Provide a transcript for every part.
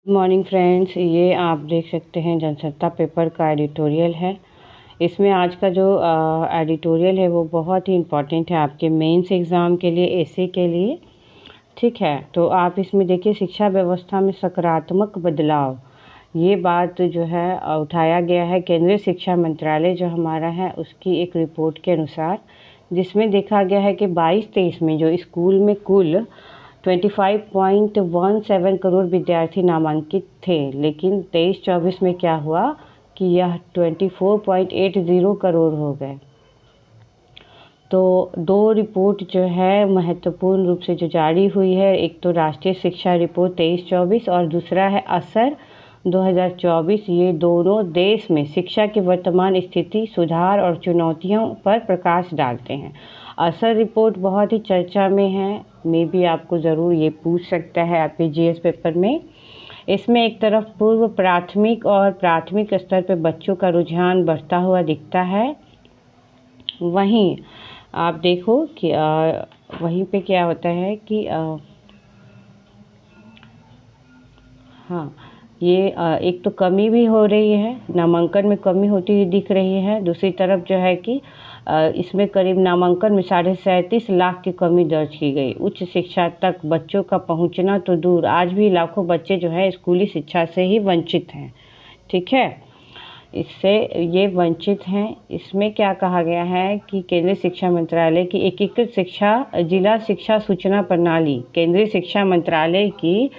Morning friends, ये आप देख सकते हैं जनसत्ता पेपर का एडिटोरियल है। इसमें आज का जो एडिटोरियल है वो बहुत ही इम्पॉर्टेंट है आपके मेंस एग्ज़ाम के लिए, एसए के लिए। ठीक है, तो आप इसमें देखिए शिक्षा व्यवस्था में सकारात्मक बदलाव, ये बात जो है उठाया गया है केंद्रीय शिक्षा मंत्रालय जो हमारा है उसकी एक रिपोर्ट के अनुसार, जिसमें देखा गया है कि 22-23 में जो स्कूल में कुल 25.17 करोड़ विद्यार्थी नामांकित थे, लेकिन 23-24 में क्या हुआ कि यह 24.80 करोड़ हो गए। तो दो रिपोर्ट जो है महत्वपूर्ण रूप से जो जारी हुई है, एक तो राष्ट्रीय शिक्षा रिपोर्ट 23-24 और दूसरा है असर 2024। ये दोनों देश में शिक्षा की वर्तमान स्थिति, सुधार और चुनौतियों पर प्रकाश डालते हैं। असर रिपोर्ट बहुत ही चर्चा में है, मे भी आपको ज़रूर ये पूछ सकता है आपके जीएस पेपर में। इसमें एक तरफ पूर्व प्राथमिक और प्राथमिक स्तर पर बच्चों का रुझान बढ़ता हुआ दिखता है, वहीं आप देखो कि वहीं पे क्या होता है कि हाँ, ये एक तो कमी भी हो रही है, नामांकन में कमी होती हुई दिख रही है। दूसरी तरफ जो है कि इसमें करीब नामांकन में 37.5 लाख की कमी दर्ज की गई। उच्च शिक्षा तक बच्चों का पहुंचना तो दूर, आज भी लाखों बच्चे जो है स्कूली शिक्षा से ही वंचित हैं। ठीक है, इससे ये वंचित हैं। इसमें क्या कहा गया है कि केंद्रीय शिक्षा मंत्रालय की एकीकृत शिक्षा जिला शिक्षा सूचना प्रणाली, केंद्रीय शिक्षा मंत्रालय की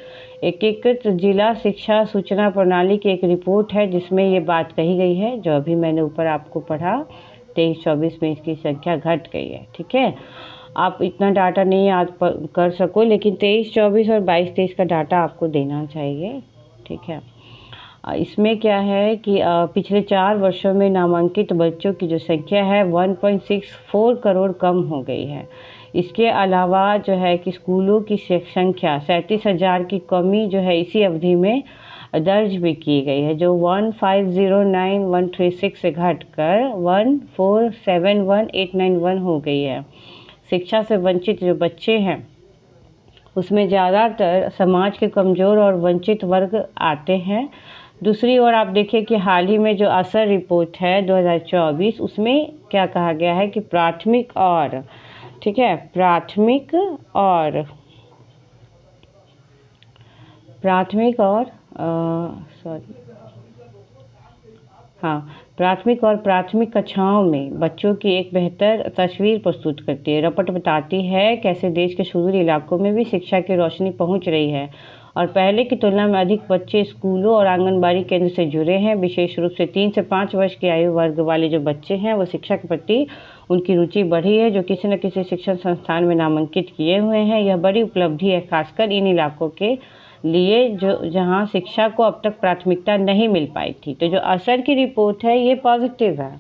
एकीकृत जिला शिक्षा सूचना प्रणाली की एक रिपोर्ट है जिसमें ये बात कही गई है, जो अभी मैंने ऊपर आपको पढ़ा। 23-24 में इसकी संख्या घट गई है। ठीक है, आप इतना डाटा नहीं याद कर सको, लेकिन 23-24 और 22-23 का डाटा आपको देना चाहिए। ठीक है, इसमें क्या है कि पिछले 4 वर्षों में नामांकित बच्चों की जो संख्या है 1.64 करोड़ कम हो गई है। इसके अलावा जो है कि स्कूलों की संख्या 37,000 की कमी जो है इसी अवधि में दर्ज भी की गई है, जो 1509136 से घटकर 1471891 हो गई है। शिक्षा से वंचित जो बच्चे हैं उसमें ज़्यादातर समाज के कमज़ोर और वंचित वर्ग आते हैं। दूसरी ओर आप देखिए कि हाल ही में जो असर रिपोर्ट है 2024, उसमें क्या कहा गया है कि प्राथमिक और प्राथमिक कक्षाओं में बच्चों की एक बेहतर तस्वीर प्रस्तुत करती है। रिपोर्ट बताती है कैसे देश के सुदूर इलाकों में भी शिक्षा की रोशनी पहुंच रही है और पहले की तुलना में अधिक बच्चे स्कूलों और आंगनबाड़ी केंद्र से जुड़े हैं। विशेष रूप से 3 से 5 वर्ष की आयु वर्ग वाले जो बच्चे हैं वो शिक्षा के प्रति उनकी रुचि बढ़ी है, जो किसी न किसी शिक्षण संस्थान में नामांकित किए हुए हैं। यह बड़ी उपलब्धि है, खासकर इन इलाकों के लिए जो जहां शिक्षा को अब तक प्राथमिकता नहीं मिल पाई थी। तो जो असर की रिपोर्ट है ये पॉजिटिव है।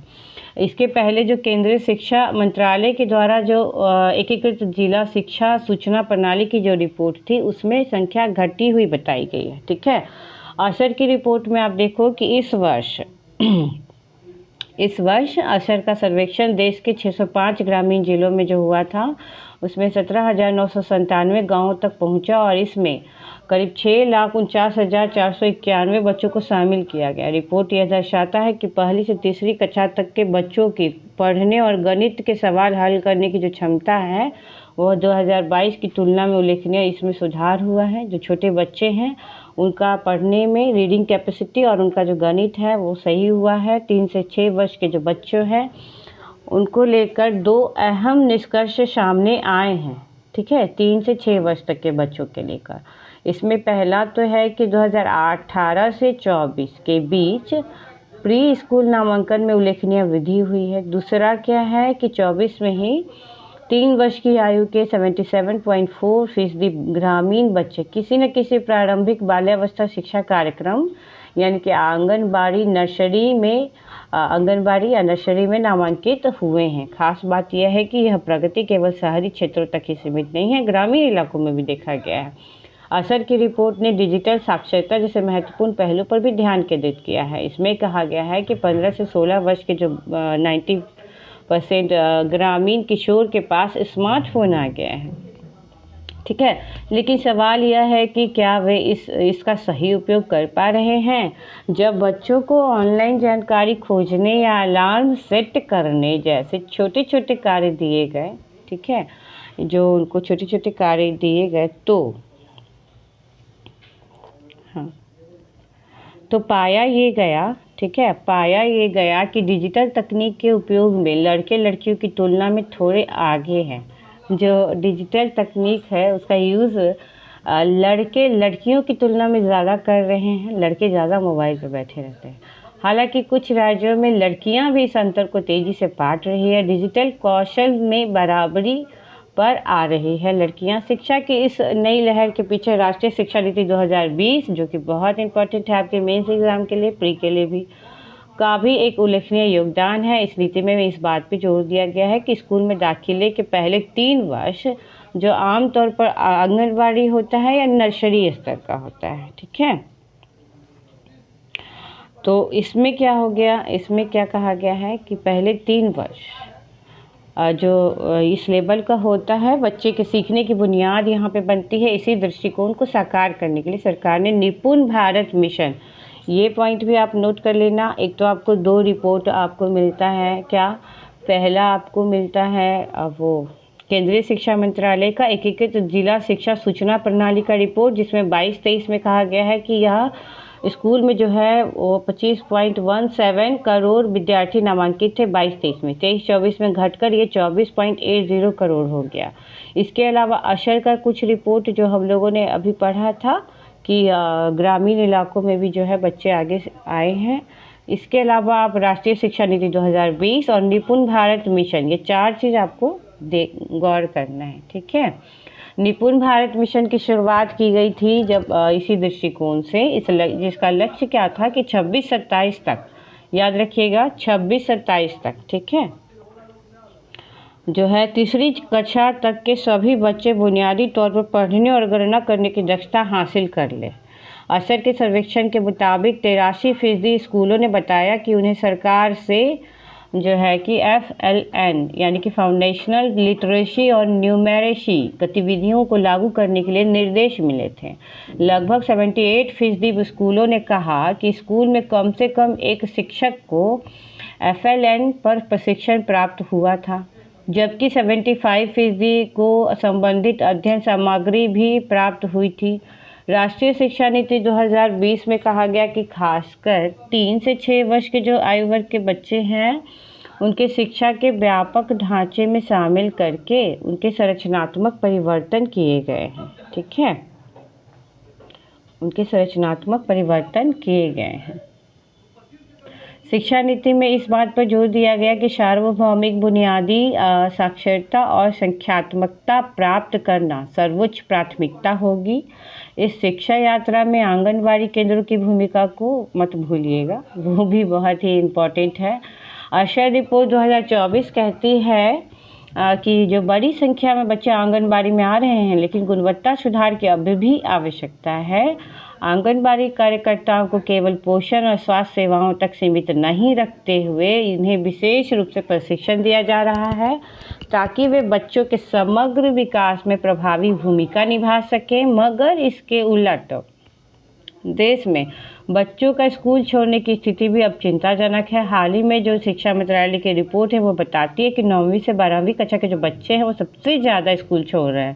इसके पहले जो केंद्रीय शिक्षा मंत्रालय के द्वारा जो एकीकृत जिला शिक्षा सूचना प्रणाली की जो रिपोर्ट थी उसमें संख्या घटी हुई बताई गई है। ठीक है, असर की रिपोर्ट में आप देखो कि इस वर्ष असर का सर्वेक्षण देश के 605 ग्रामीण जिलों में जो हुआ था उसमें 17,997 गाँवों तक पहुंचा और इसमें करीब 6,49,491 बच्चों को शामिल किया गया। रिपोर्ट यह दर्शाता है कि पहली से तीसरी कक्षा तक के बच्चों की पढ़ने और गणित के सवाल हल करने की जो क्षमता है वह 2022 की तुलना में उल्लेखनीय इसमें सुधार हुआ है। जो छोटे बच्चे हैं उनका पढ़ने में रीडिंग कैपेसिटी और उनका जो गणित है वो सही हुआ है। 3 से 6 वर्ष के जो बच्चे हैं उनको लेकर 2 अहम निष्कर्ष सामने आए हैं। ठीक है, 3 से 6 वर्ष तक के बच्चों के लेकर इसमें पहला तो है कि 2018 से 24 के बीच प्री स्कूल नामांकन में उल्लेखनीय वृद्धि हुई है। दूसरा क्या है कि 24 में ही 3 वर्ष की आयु के 77.4% ग्रामीण बच्चे किसी न किसी प्रारंभिक बाल्यावस्था शिक्षा कार्यक्रम यानी कि आंगनबाड़ी या नर्सरी में नामांकित हुए हैं। खास बात यह है कि यह प्रगति केवल शहरी क्षेत्रों तक ही सीमित नहीं है, ग्रामीण इलाकों में भी देखा गया है। असर की रिपोर्ट ने डिजिटल साक्षरता जैसे महत्वपूर्ण पहलू पर भी ध्यान केंद्रित किया है। इसमें कहा गया है कि 15 से 16 वर्ष के जो 90% ग्रामीण किशोर के पास स्मार्टफोन आ गया है। ठीक है। लेकिन सवाल यह है कि क्या वे इसका सही उपयोग कर पा रहे हैं? जब बच्चों को ऑनलाइन जानकारी खोजने या अलार्म सेट करने जैसे छोटे-छोटे कार्य दिए गए, ठीक है, जो उनको छोटे-छोटे कार्य दिए गए तो हाँ, तो पाया ये गया, ठीक है, पाया ये गया कि डिजिटल तकनीक के उपयोग में लड़के लड़कियों की तुलना में थोड़े आगे हैं। जो डिजिटल तकनीक है उसका यूज़ लड़के लड़कियों की तुलना में ज़्यादा कर रहे हैं। लड़के ज़्यादा मोबाइल पर बैठे रहते हैं। हालांकि कुछ राज्यों में लड़कियां भी इस अंतर को तेज़ी से पाट रही है। डिजिटल कौशल में बराबरी पर आ रही है लड़कियां। शिक्षा की इस नई लहर के पीछे राष्ट्रीय शिक्षा नीति 2020, जो कि बहुत इंपॉर्टेंट है आपके मेंस एग्जाम के लिए, प्री के लिए भी, का भी एक उल्लेखनीय योगदान है। इस नीति में इस बात पे जोर दिया गया है कि स्कूल में दाखिले के पहले 3 वर्ष जो आमतौर पर आंगनबाड़ी होता है या नर्सरी स्तर का होता है, ठीक है। तो इसमें क्या हो गया, इसमें क्या कहा गया है कि पहले 3 वर्ष जो इस लेवल का होता है, बच्चे के सीखने की बुनियाद यहाँ पे बनती है। इसी दृष्टिकोण को साकार करने के लिए सरकार ने निपुण भारत मिशन, ये पॉइंट भी आप नोट कर लेना। एक तो आपको 2 रिपोर्ट आपको मिलता है, क्या, पहला आपको मिलता है वो केंद्रीय शिक्षा मंत्रालय का एकीकृत जिला शिक्षा सूचना प्रणाली का रिपोर्ट, जिसमें 22-23 में कहा गया है कि यह स्कूल में जो है वो 25.17 करोड़ विद्यार्थी नामांकित थे 22-23 में। 23-24 में घटकर ये 24.80 करोड़ हो गया। इसके अलावा अशर का कुछ रिपोर्ट जो हम लोगों ने अभी पढ़ा था कि ग्रामीण इलाकों में भी जो है बच्चे आगे आए हैं। इसके अलावा आप राष्ट्रीय शिक्षा नीति 2020 और निपुण भारत मिशन, ये 4 चीज़ आपको गौर करना है, ठीक है। निपुण भारत मिशन की शुरुआत की गई थी जब इसी दृष्टिकोण से, जिसका लक्ष्य क्या था कि 26-27 तक, याद रखिएगा 26-27 तक, ठीक है, जो है तीसरी कक्षा तक के सभी बच्चे बुनियादी तौर पर पढ़ने और गणना करने की दक्षता हासिल कर ले। असर के सर्वेक्षण के मुताबिक 83% स्कूलों ने बताया कि उन्हें सरकार से जो है कि FLN यानी कि फाउंडेशनल लिटरेसी और न्यूमेरेसी गतिविधियों को लागू करने के लिए निर्देश मिले थे। लगभग 78% स्कूलों ने कहा कि स्कूल में कम से कम एक शिक्षक को FLN पर प्रशिक्षण प्राप्त हुआ था, जबकि 75% को संबंधित अध्ययन सामग्री भी प्राप्त हुई थी। राष्ट्रीय शिक्षा नीति 2020 में कहा गया कि खासकर 3 से 6 वर्ष के जो आयु वर्ग के बच्चे हैं, उनके शिक्षा के व्यापक ढांचे में शामिल करके उनके संरचनात्मक परिवर्तन किए गए हैं, ठीक है, उनके संरचनात्मक परिवर्तन किए गए हैं। शिक्षा नीति में इस बात पर जोर दिया गया कि सार्वभौमिक बुनियादी साक्षरता और संख्यात्मकता प्राप्त करना सर्वोच्च प्राथमिकता होगी। इस शिक्षा यात्रा में आंगनबाड़ी केंद्रों की भूमिका को मत भूलिएगा, वो भी बहुत ही इम्पोर्टेंट है। अशर रिपोर्ट 2024 कहती है कि जो बड़ी संख्या में बच्चे आंगनबाड़ी में आ रहे हैं, लेकिन गुणवत्ता सुधार की अभी भी आवश्यकता है। आंगनबाड़ी कार्यकर्ताओं को केवल पोषण और स्वास्थ्य सेवाओं तक सीमित नहीं रखते हुए इन्हें विशेष रूप से प्रशिक्षण दिया जा रहा है ताकि वे बच्चों के समग्र विकास में प्रभावी भूमिका निभा सकें। मगर इसके उलट देश में बच्चों का स्कूल छोड़ने की स्थिति भी अब चिंताजनक है। हाल ही में जो शिक्षा मंत्रालय की रिपोर्ट है वो बताती है कि 9वीं से 12वीं कक्षा के जो बच्चे हैं वो सबसे ज़्यादा स्कूल छोड़ रहे हैं।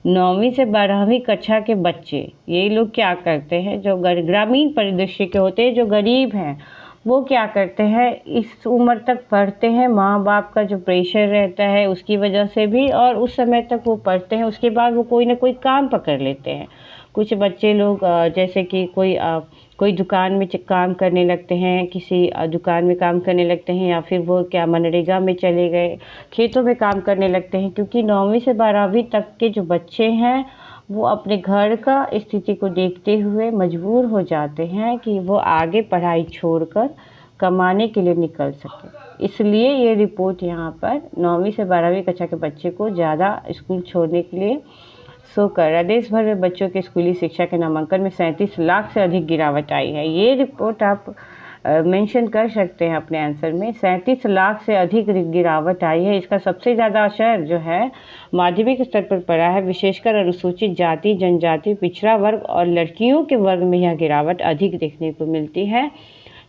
9वीं से 12वीं कक्षा के बच्चे, ये लोग क्या करते हैं, जो ग्रामीण परिदृश्य के होते हैं, जो गरीब हैं, वो क्या करते हैं, इस उम्र तक पढ़ते हैं, माँ बाप का जो प्रेशर रहता है उसकी वजह से भी, और उस समय तक वो पढ़ते हैं, उसके बाद वो कोई ना कोई काम पकड़ लेते हैं। कुछ बच्चे लोग जैसे कि कोई दुकान में काम करने लगते हैं, किसी दुकान में काम करने लगते हैं, या फिर वो क्या मनरेगा में चले गए, खेतों में काम करने लगते हैं, क्योंकि 9वीं से 12वीं तक के जो बच्चे हैं वो अपने घर का स्थिति को देखते हुए मजबूर हो जाते हैं कि वो आगे पढ़ाई छोड़कर कमाने के लिए निकल सके। इसलिए ये रिपोर्ट यहाँ पर 9वीं से 12वीं कक्षा के बच्चे को ज़्यादा स्कूल छोड़ने के लिए शो कर रहा है। देश भर में बच्चों की स्कूली शिक्षा के नामांकन में 37 लाख से अधिक गिरावट आई है। ये रिपोर्ट आप मेंशन कर सकते हैं अपने आंसर में। 37 लाख से अधिक गिरावट आई है। इसका सबसे ज़्यादा असर जो है माध्यमिक स्तर पर पड़ा है, विशेषकर अनुसूचित जाति, जनजाति, पिछड़ा वर्ग और लड़कियों के वर्ग में यह गिरावट अधिक देखने को मिलती है।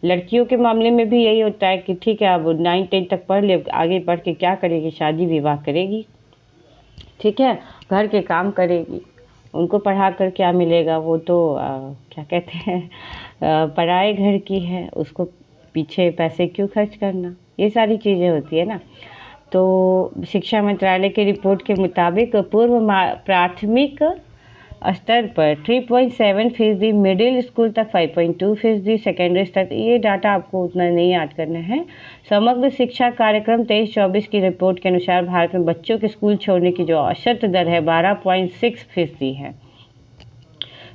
लड़कियों के मामले में भी यही होता है कि ठीक है, अब 9-10 तक पढ़ ले, आगे बढ़ के क्या करेगी, शादी विवाह करेगी, ठीक है, घर के काम करेगी, उनको पढ़ा कर क्या मिलेगा, वो तो क्या कहते हैं पराए घर की है, उसको पीछे पैसे क्यों खर्च करना, ये सारी चीज़ें होती है ना। तो शिक्षा मंत्रालय की रिपोर्ट के मुताबिक पूर्व प्राथमिक स्तर पर 3.7%, मिडिल स्कूल तक 5.2%, सेकेंडरी स्तर, ये डाटा आपको उतना नहीं याद करना है। समग्र शिक्षा कार्यक्रम 23-24 की रिपोर्ट के अनुसार भारत में बच्चों के स्कूल छोड़ने की जो औसत दर है 12.6% है।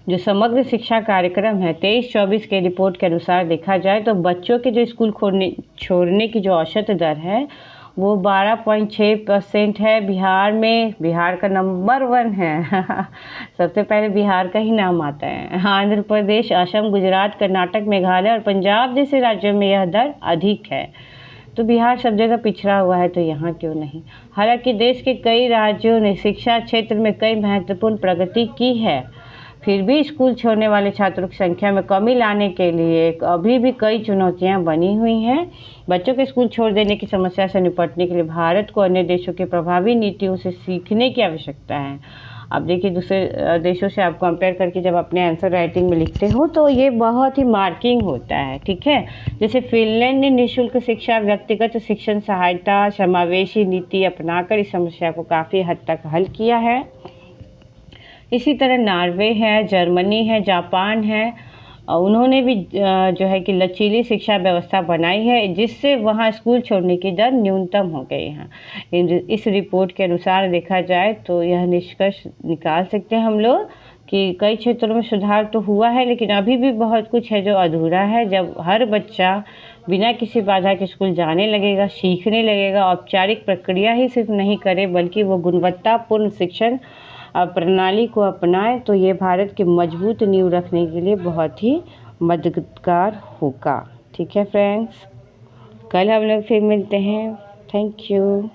जो समग्र शिक्षा कार्यक्रम है 23-24 के रिपोर्ट के अनुसार देखा जाए तो बच्चों के जो स्कूल छोड़ने की जो औसत दर है वो 12.6% है। बिहार का नंबर 1 है सबसे पहले बिहार का ही नाम आता है। आंध्र प्रदेश, असम, गुजरात, कर्नाटक, मेघालय और पंजाब जैसे राज्यों में यह दर अधिक है। तो बिहार सब जगह पिछड़ा हुआ है, तो यहाँ क्यों नहीं। हालांकि देश के कई राज्यों ने शिक्षा क्षेत्र में कई महत्वपूर्ण प्रगति की है, फिर भी स्कूल छोड़ने वाले छात्रों की संख्या में कमी लाने के लिए अभी भी कई चुनौतियां बनी हुई हैं। बच्चों के स्कूल छोड़ देने की समस्या से निपटने के लिए भारत को अन्य देशों की प्रभावी नीतियों से सीखने की आवश्यकता है। अब देखिए, दूसरे देशों से आप कंपेयर करके जब अपने आंसर राइटिंग में लिखते हो तो ये बहुत ही मार्किंग होता है, ठीक है। जैसे फिनलैंड ने निःशुल्क शिक्षा, व्यक्तिगत शिक्षण सहायता, समावेशी नीति अपनाकर इस समस्या को काफ़ी हद तक हल किया है। इसी तरह नॉर्वे है, जर्मनी है, जापान है, उन्होंने भी जो है कि लचीली शिक्षा व्यवस्था बनाई है, जिससे वहाँ स्कूल छोड़ने की दर न्यूनतम हो गई है। इस रिपोर्ट के अनुसार देखा जाए तो यह निष्कर्ष निकाल सकते हैं हम लोग कि कई क्षेत्रों में सुधार तो हुआ है, लेकिन अभी भी बहुत कुछ है जो अधूरा है। जब हर बच्चा बिना किसी बाधा के स्कूल जाने लगेगा, सीखने लगेगा, औपचारिक प्रक्रिया ही सिर्फ नहीं करे बल्कि वो गुणवत्तापूर्ण शिक्षण प्रणाली को अपनाए, तो ये भारत की मजबूत नींव रखने के लिए बहुत ही मददगार होगा। ठीक है फ्रेंड्स, कल हम लोग फिर मिलते हैं। Thank you.